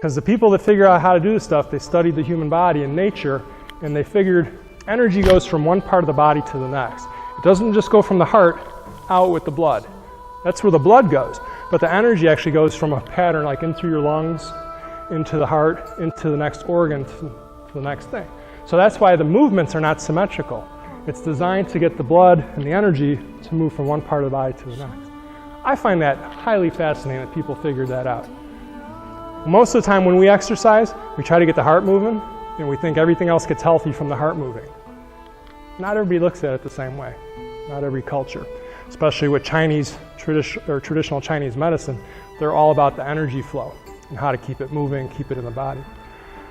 Because the people that figure out how to do this stuff, they studied the human body and nature, and they figured energy goes from one part of the body to the next. It doesn't just go from the heart out with the blood. That's where the blood goes. But the energy actually goes from a pattern like in through your lungs, into the heart, into the next organ, to the next thing. So that's why the movements are not symmetrical. It's designed to get the blood and the energy to move from one part of the body to the next. I find that highly fascinating that people figured that out. Most of the time when we exercise, we try to get the heart moving, and we think everything else gets healthy from the heart moving. Not everybody looks at it the same way. Not every culture. Especially with traditional Chinese medicine, they're all about the energy flow and how to keep it moving, keep it in the body.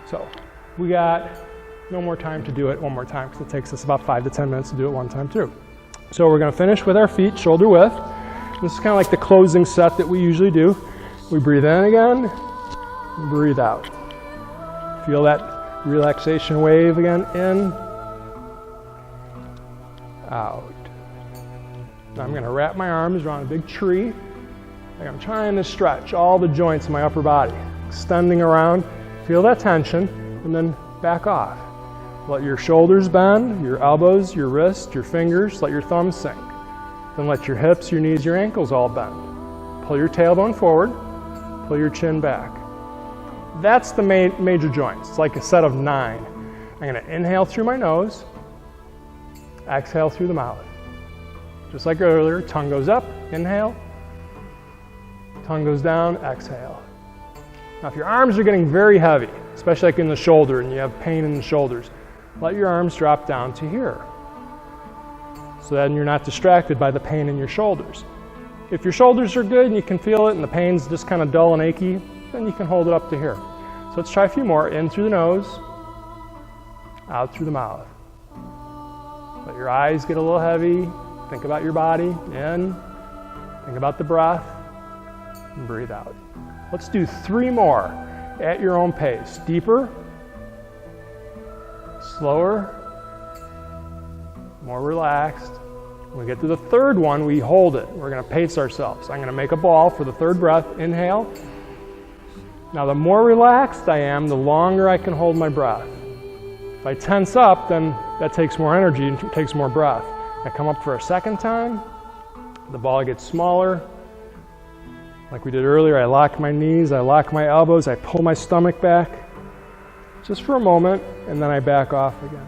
So we got no more time to do it one more time because it takes us about 5 to 10 minutes to do it one time through. So we're going to finish with our feet shoulder width. This is kind of like the closing set that we usually do. We breathe in again, breathe out. Feel that relaxation wave again, in, out. Now I'm going to wrap my arms around a big tree. Like I'm trying to stretch all the joints in my upper body, extending around. Feel that tension, and then back off. Let your shoulders bend, your elbows, your wrists, your fingers, let your thumbs sink. Then let your hips, your knees, your ankles all bend. Pull your tailbone forward, pull your chin back. That's the major joints. It's like a set of 9. I'm going to inhale through my nose, exhale through the mouth. Just like earlier, tongue goes up, inhale, tongue goes down, exhale. Now if your arms are getting very heavy, especially like in the shoulder and you have pain in the shoulders, let your arms drop down to here. So then you're not distracted by the pain in your shoulders. If your shoulders are good and you can feel it and the pain's just kind of dull and achy, then you can hold it up to here. So let's try a few more. In through the nose, out through the mouth. Let your eyes get a little heavy. Think about your body. In, think about the breath, and breathe out. Let's do 3 more at your own pace. Deeper, slower, more relaxed. When we get to the third one, we hold it. We're going to pace ourselves. I'm going to make a ball for the third breath. Inhale. Now, the more relaxed I am, the longer I can hold my breath. If I tense up, then that takes more energy and takes more breath. I come up for a second time. The ball gets smaller. Like we did earlier, I lock my knees, I lock my elbows, I pull my stomach back just for a moment, and then I back off again.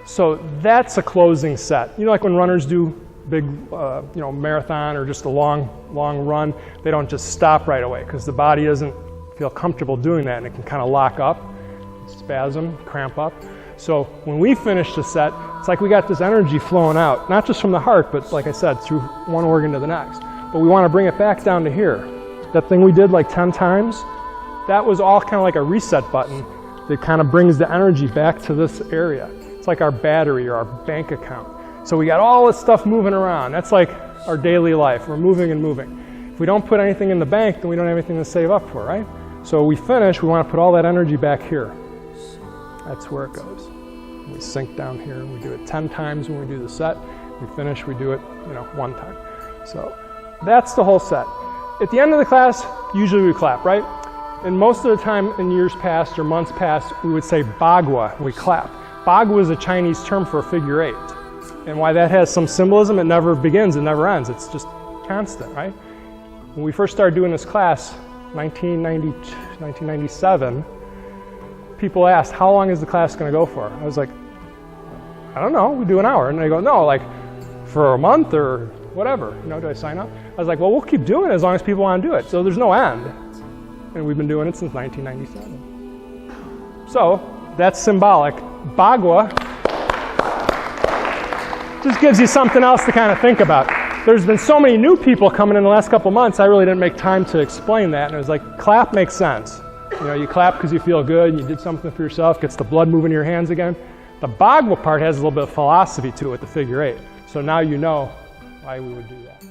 So that's a closing set. You know, like when runners do big, marathon or just a long run, they don't just stop right away because the body doesn't feel comfortable doing that, and it can kind of lock up, spasm, cramp up. So when we finish the set, it's like we got this energy flowing out, not just from the heart, but like I said, through one organ to the next. But we want to bring it back down to here. That thing we did like 10 times, that was all kind of like a reset button that kind of brings the energy back to this area. It's like our battery or our bank account. So we got all this stuff moving around. That's like our daily life. We're moving and moving. If we don't put anything in the bank, then we don't have anything to save up for, right? So we finish, we want to put all that energy back here. That's where it goes. We sink down here. We do it 10 times when we do the set. We finish, we do it, 1 time. So that's the whole set. At the end of the class, usually we clap, right? And most of the time in years past or months past, we would say bagua, we clap. Bagua is a Chinese term for a figure 8. And why that has some symbolism, it never begins, it never ends. It's just constant, right? When we first started doing this class, 1997, people asked, how long is the class going to go for? I was like, I don't know, we do an hour. And they go, no, like for a month or whatever, do I sign up? I was like, well, we'll keep doing it as long as people want to do it. So there's no end. And we've been doing it since 1997. So that's symbolic. Bagua just gives you something else to kind of think about. There's been so many new people coming in the last couple months, I really didn't make time to explain that. And it was like, clap makes sense. You clap because you feel good, and you did something for yourself, gets the blood moving in your hands again. The Bagua part has a little bit of philosophy to it, the figure 8. So now you know why we would do that.